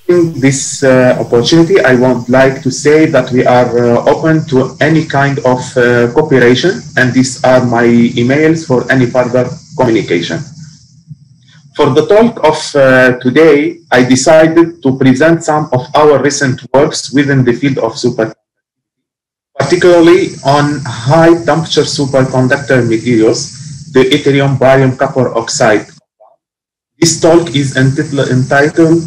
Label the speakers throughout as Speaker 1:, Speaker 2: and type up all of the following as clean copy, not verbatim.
Speaker 1: In this opportunity, I would like to say that we are open to any kind of cooperation, and these are my emails for any further communication. For the talk of today, I decided to present some of our recent works within the field of superconducting, particularly on high temperature superconductor materials, the yttrium barium copper oxide. This talk is entitled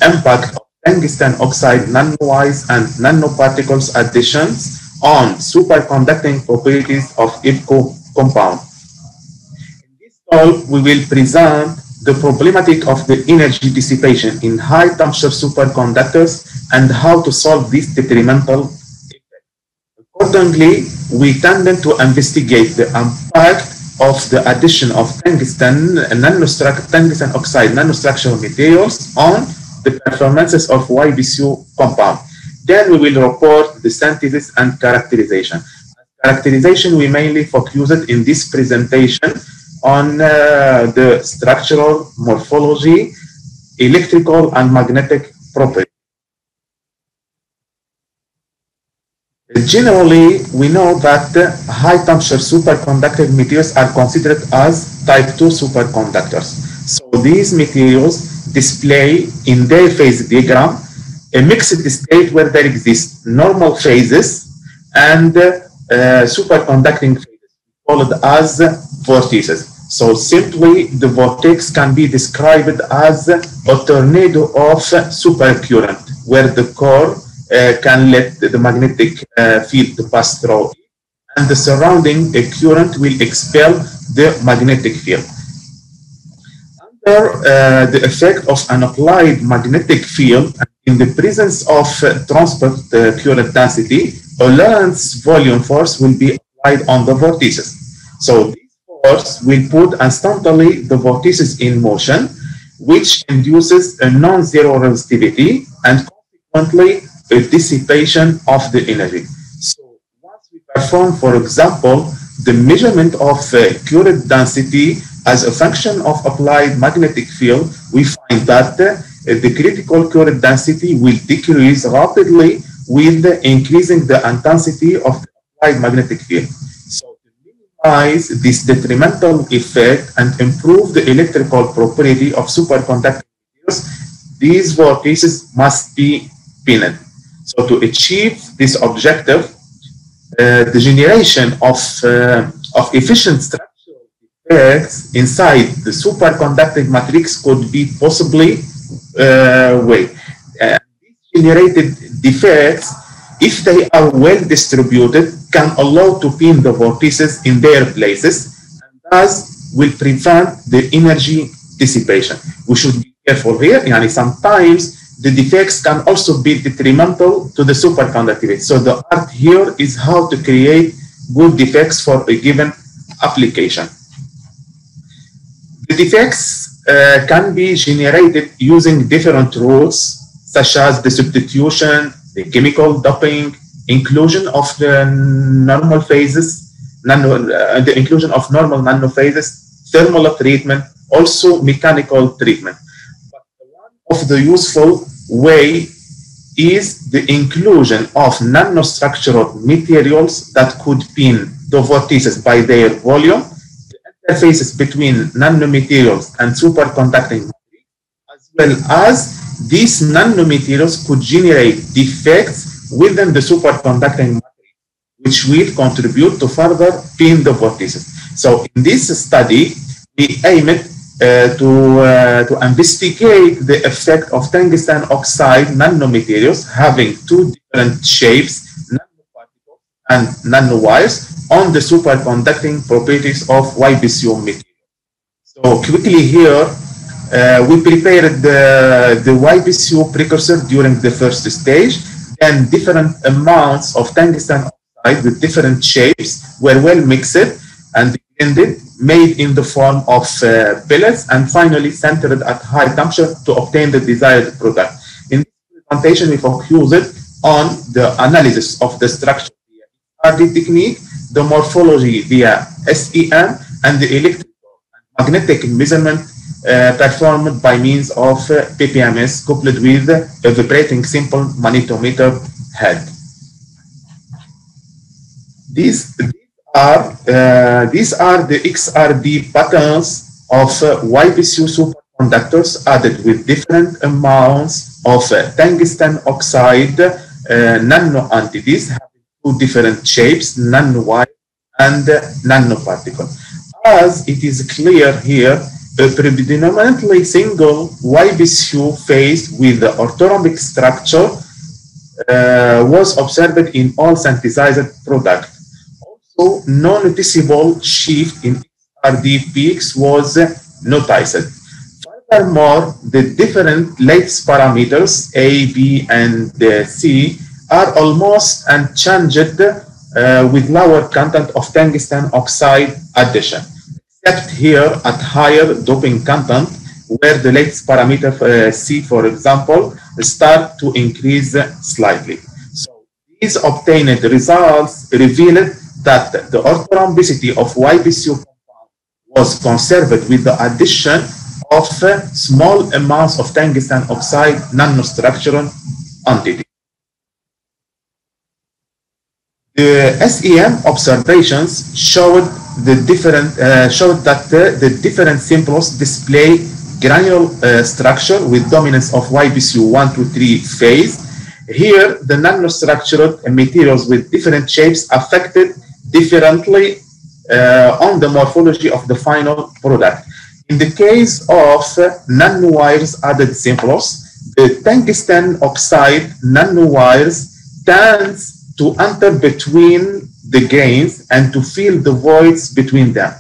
Speaker 1: Impact of Tungsten Oxide Nanowires and Nanoparticles Additions on Superconducting Properties of IPCO Compound. In this talk, we will present the problematic of the energy dissipation in high temperature superconductors and how to solve this detrimental effect. Accordingly, we tended to investigate the impact of the addition of tungsten oxide nanostructural materials on the performances of YBCO compound. Then we will report the synthesis and characterization. Characterization, we mainly focused in this presentation on the structural morphology, electrical and magnetic properties. Generally, we know that high temperature superconducting materials are considered as type 2 superconductors. So these materials display in their phase diagram a mixed state where there exist normal phases and superconducting phases, called as vortices. So simply, the vortex can be described as a tornado of supercurrent, where the core can let the magnetic field pass through it, and the surrounding current will expel the magnetic field. Under the effect of an applied magnetic field, in the presence of transport current density, a Lorentz volume force will be applied on the vortices. So this force will put instantly the vortices in motion, which induces a non-zero resistivity and consequently a dissipation of the energy. So once we perform, for example, the measurement of current density as a function of applied magnetic field, we find that the critical current density will decrease rapidly with increasing the intensity of the applied magnetic field. So to minimize this detrimental effect and improve the electrical property of superconducting materials, these vortices must be pinned. So to achieve this objective, the generation of efficient structural defects inside the superconducting matrix could be possibly these generated defects, if they are well distributed, can allow to pin the vortices in their places, and thus will prevent the energy dissipation. We should be careful here. Sometimes the defects can also be detrimental to the superconductivity. So the art here is how to create good defects for a given application. The defects can be generated using different routes, such as the substitution, the chemical doping, inclusion of the normal phases, the inclusion of normal nanophases, thermal treatment, also mechanical treatment. But one of the useful way is the inclusion of nanostructural materials that could pin the vortices by their volume, the interfaces between nanomaterials and superconducting materials, as well as these nanomaterials could generate defects within the superconducting material, which will contribute to further pin the vortices. So in this study, we aimed to investigate the effect of tungsten oxide nanomaterials having two different shapes, nanoparticles and nanowires, on the superconducting properties of YBCO material. So quickly here, we prepared the YBCO precursor during the first stage, and different amounts of tungsten oxide with different shapes were well mixed and blended, made in the form of pellets, and finally centered at high temperature to obtain the desired product. In this presentation, we focused on the analysis of the structure via RD technique, the morphology via SEM, and the electrical and magnetic measurement performed by means of PPMS coupled with a vibrating simple magnetometer head. These are the XRD patterns of YBCU superconductors added with different amounts of tungsten oxide nano entities having two different shapes, nanowire and nanoparticle. As it is clear here, a predominantly single YBCU phase with the orthorhombic structure was observed in all synthesized products. Also, no noticeable shift in XRD peaks was noticed. Furthermore, the different lattice parameters A, B, and C are almost unchanged with lower content of tungsten oxide addition, except here at higher doping content, where the lattice parameter C, for example, start to increase slightly. So these obtained results revealed that the orthorhombicity of YBCU compound was conserved with the addition of small amounts of tungsten oxide nanostructural entity. The SEM observations showed that the different samples display granular structure with dominance of YBCU 1 to 3 phase. Here, the nanostructured materials with different shapes affected differently on the morphology of the final product. In the case of nanowires added samples, the tungsten oxide nanowires tends to enter between the grains and to fill the voids between them.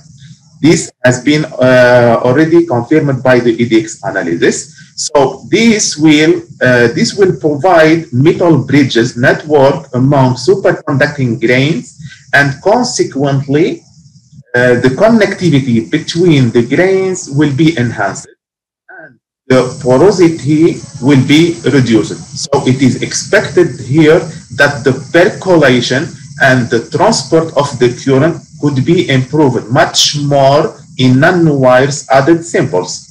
Speaker 1: This has been already confirmed by the EDX analysis. So this will provide metal bridges network among superconducting grains, and consequently, the connectivity between the grains will be enhanced and the porosity will be reduced. So it is expected here that the percolation and the transport of the current could be improved much more in nanowires added samples.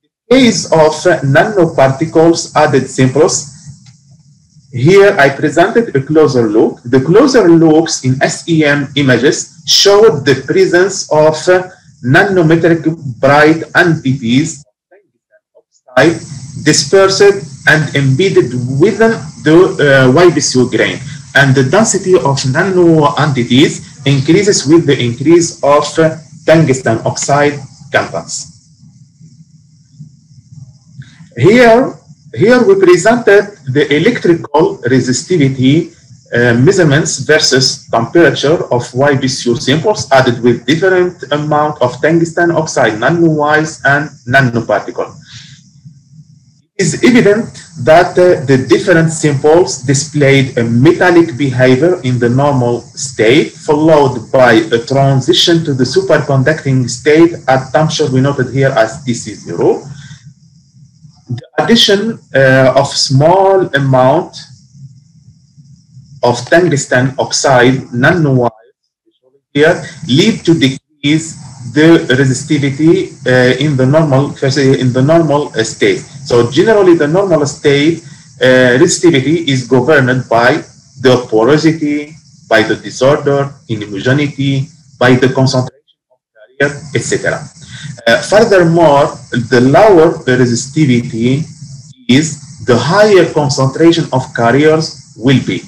Speaker 1: In the case of nanoparticles added samples, here I presented a closer look. The closer looks in SEM images showed the presence of nanometric bright entities oxide dispersed and embedded within the YBCU grain, and the density of nano entities increases with the increase of tungsten oxide contents. Here we presented the electrical resistivity measurements versus temperature of YBCU samples added with different amount of tungsten oxide nanowires and nanoparticles. It is evident that the different samples displayed a metallic behavior in the normal state, followed by a transition to the superconducting state at temperature we noted here as TC0. The addition of small amount of tungsten oxide nanowires here lead to decrease the resistivity in the normal state. So generally, the normal state resistivity is governed by the porosity, by the disorder in homogeneity, by the concentration of carrier, etc. Furthermore, the lower the resistivity is, the higher concentration of carriers will be.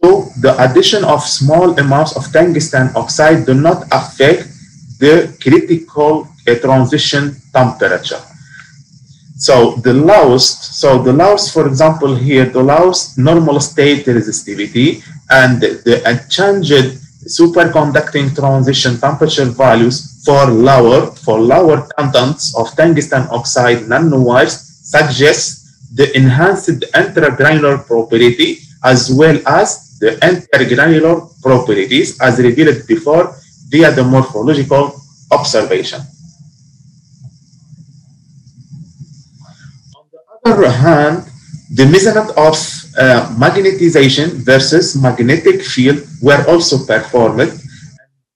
Speaker 1: Also, the addition of small amounts of tungsten oxide do not affect the critical transition temperature. So the lowest, for example, here, the lowest normal state resistivity and the unchanged superconducting transition temperature values for lower contents of tungsten oxide nanowires suggests the enhanced intragranular property as well as the intergranular properties as revealed before via the morphological observation. On the other hand, the measurement of magnetization versus magnetic field were also performed.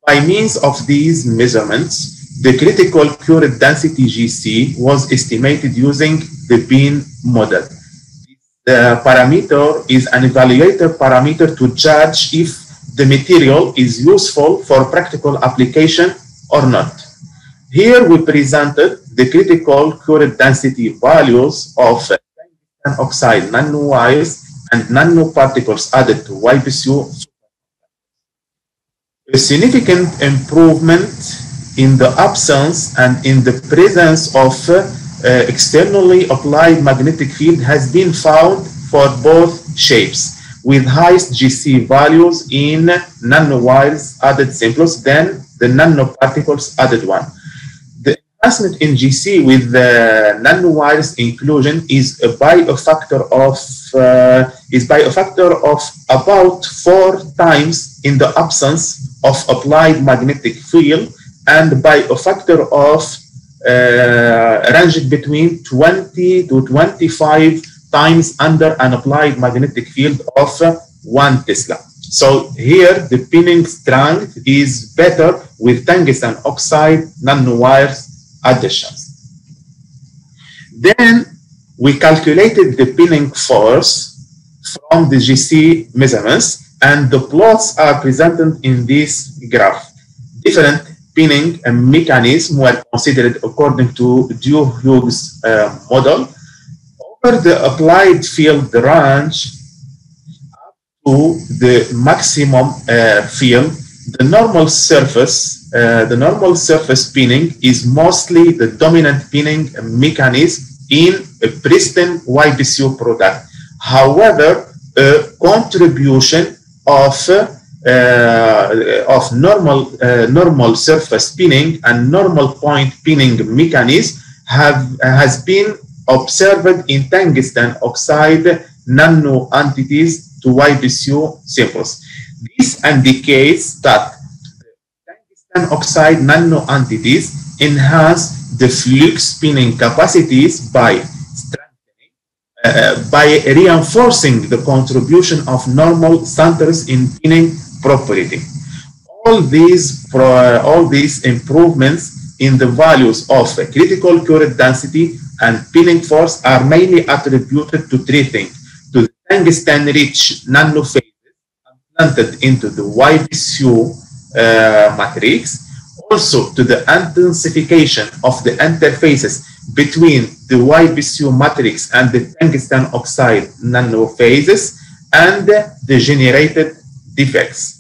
Speaker 1: By means of these measurements, The critical current density GC was estimated using the Bean model. The parameter is an evaluator parameter to judge if the material is useful for practical application or not. Here we presented the critical current density values of tungsten oxide nanowires and nanoparticles added to YBCU. A significant improvement in the absence and in the presence of externally applied magnetic field has been found for both shapes, with highest GC values in nanowires added simples than the nanoparticles added one. The enhancement in GC with the nanowires inclusion is by a factor of about 4 times in the absence of applied magnetic field, and by a factor of ranging between 20 to 25 times under an applied magnetic field of 1 Tesla. So here the pinning strength is better with tungsten oxide nanowires additions. Then we calculated the pinning force from the GC measurements, and the plots are presented in this graph. Different pinning mechanisms were considered according to Hughes model. Over the applied field range up to the maximum field, the normal surface pinning is mostly the dominant pinning mechanism in a pristine YBCU product. However, a contribution of normal surface pinning and normal point pinning mechanism has been observed in tungsten oxide nano entities to YBCU samples. This indicates that tungsten oxide nano entities enhance the flux pinning capacities by reinforcing the contribution of normal centers in pinning property. All these improvements in the values of critical current density and pinning force are mainly attributed to 3 things: to the tungsten-rich nanophases implanted into the YBCU matrix, also to the intensification of the interfaces between the YBCU matrix and the tungsten oxide nanophases, and the generated defects.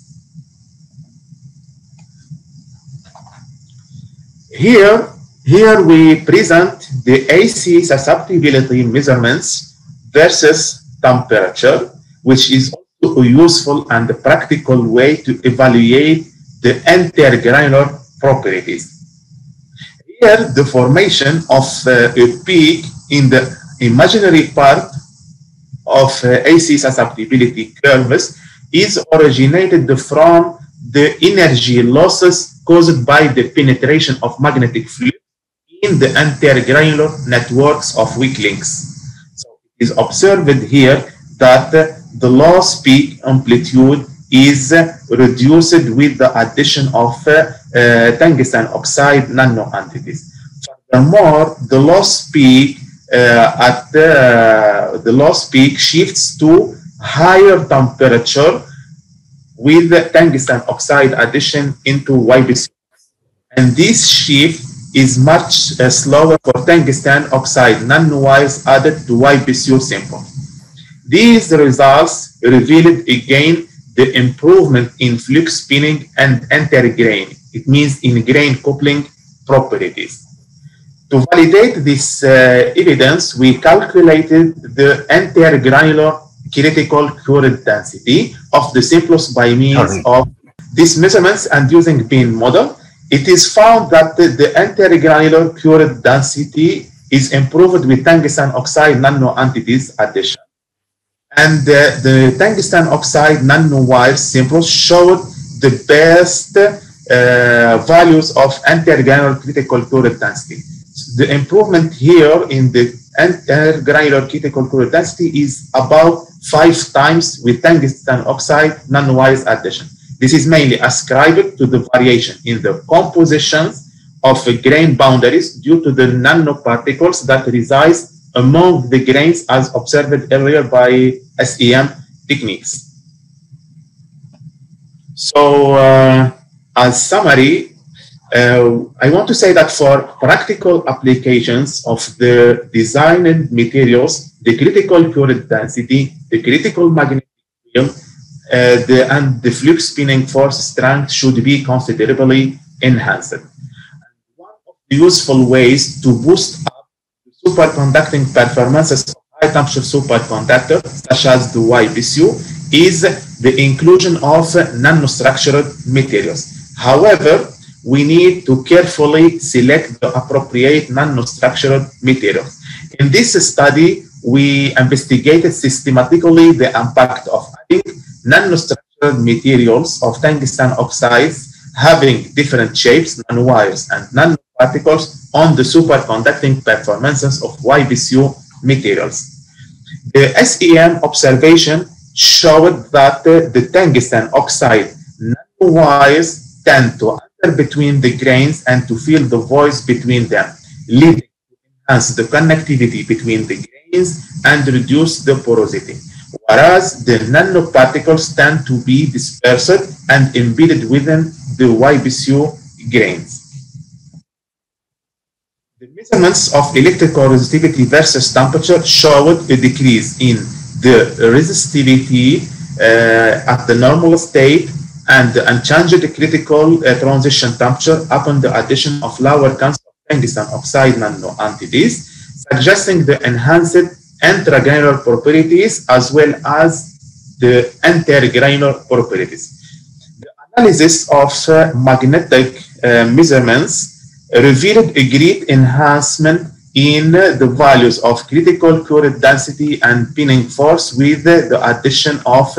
Speaker 1: Here we present the AC susceptibility measurements versus temperature, which is also a useful and practical way to evaluate the intergranular properties. Here, the formation of a peak in the imaginary part of AC susceptibility curves is originated from the energy losses caused by the penetration of magnetic field in the intergranular networks of weak links. So it is observed here that the loss peak amplitude is reduced with the addition of tungsten oxide nano entities. Furthermore, the loss peak shifts to higher temperature with the tungsten oxide addition into YBCU, and this shift is much slower for tungsten oxide nanowires added to YBCU sample. These results revealed again the improvement in flux spinning and intergrain. It means in grain coupling properties. To validate this evidence, we calculated the intergranular critical current density of the samples by means of these measurements and using Bean model. It is found that the intergranular current density is improved with tungsten oxide nano entities addition. And the tungsten oxide nanowire samples showed the best values of intergranular critical current density. The improvement here in the intergranular critical current density is about 5 times with tungsten oxide nanowires addition. This is mainly ascribed to the variation in the compositions of grain boundaries due to the nanoparticles that reside among the grains as observed earlier by SEM techniques. So, as summary, I want to say that for practical applications of the designed materials, the critical current density, the critical magnetic field, and the flux spinning force strength should be considerably enhanced. One of the useful ways to boost up the superconducting performances of high temperature superconductors, such as the YBCU, is the inclusion of nanostructured materials. However, we need to carefully select the appropriate nanostructured materials. In this study, we investigated systematically the impact of adding nanostructured materials of tungsten oxides having different shapes, nanowires, and nanoparticles on the superconducting performances of YBCU materials. The SEM observation showed that the tungsten oxide nanowires tend to enter between the grains and to fill the voids between them, leading to enhance the connectivity between the grains and reduce the porosity, whereas the nanoparticles tend to be dispersed and embedded within the YBCU grains. The measurements of electrical resistivity versus temperature showed a decrease in the resistivity at the normal state and the unchanged critical transition temperature upon the addition of lower counts of tungsten oxide nano entities, suggesting the enhanced intragranular properties as well as the intergranular properties. The analysis of magnetic measurements revealed a great enhancement in the values of critical current density and pinning force with the addition of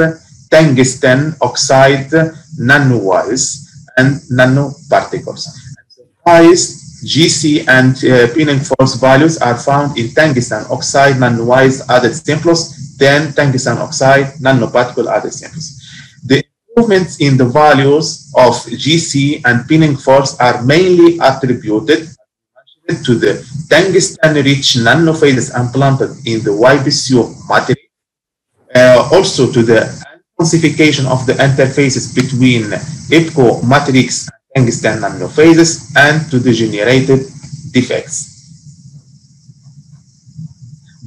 Speaker 1: tungsten oxide nanowires and nanoparticles. The highest GC and pinning force values are found in tungsten oxide nanowires added simples, then tungsten oxide nanoparticle added simples. The improvements in the values of GC and pinning force are mainly attributed to the tungsten-rich nanophases implanted in the YBCU material, also to the intensification of the interfaces between EPCO matrix and tungsten nanophases, and to the generated defects.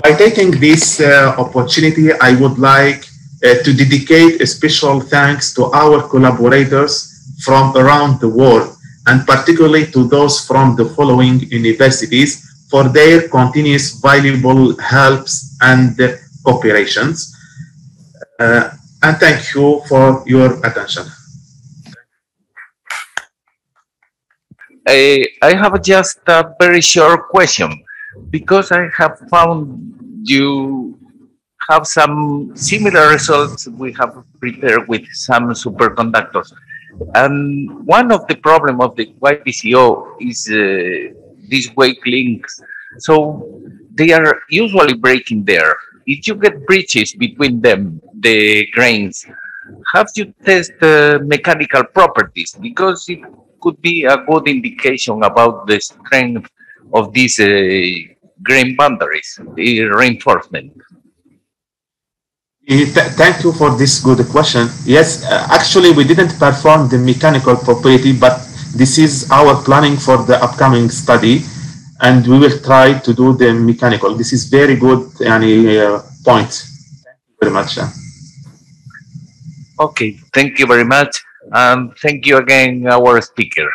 Speaker 1: By taking this opportunity, I would like to dedicate a special thanks to our collaborators from around the world, and particularly to those from the following universities for their continuous valuable helps and cooperations. And thank you for your attention.
Speaker 2: I have just a very short question, because I have found you have some similar results we have prepared with some superconductors. And one of the problem of the YBCO is these wake links. So they are usually breaking there. If you get breaches between them, the grains, have you tested mechanical properties? Because it could be a good indication about the strength of these grain boundaries, the reinforcement.
Speaker 1: Thank you for this good question. Yes, actually, we didn't perform the mechanical property, but this is our planning for the upcoming study, and we will try to do the mechanical. This is very good point. Thank you very much.
Speaker 2: Okay, thank you very much, and thank you again, our speaker.